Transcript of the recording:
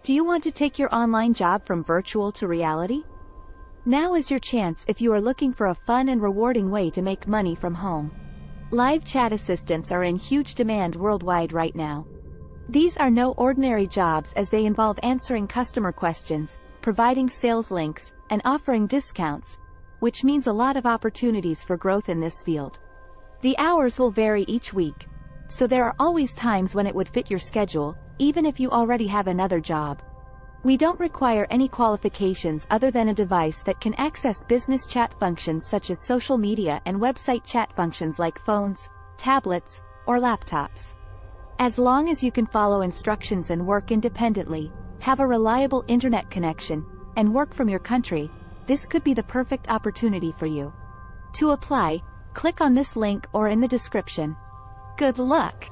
Do you want to take your online job from virtual to reality? Now is your chance if you are looking for a fun and rewarding way to make money from home. Live chat assistants are in huge demand worldwide right now. These are no ordinary jobs as they involve answering customer questions, providing sales links, and offering discounts, which means a lot of opportunities for growth in this field. The hours will vary each week, so there are always times when it would fit your schedule, even if you already have another job. We don't require any qualifications other than a device that can access business chat functions such as social media and website chat functions like phones, tablets, or laptops. As long as you can follow instructions and work independently, have a reliable internet connection, and work from your country, this could be the perfect opportunity for you. To apply, click on this link or in the description. Good luck!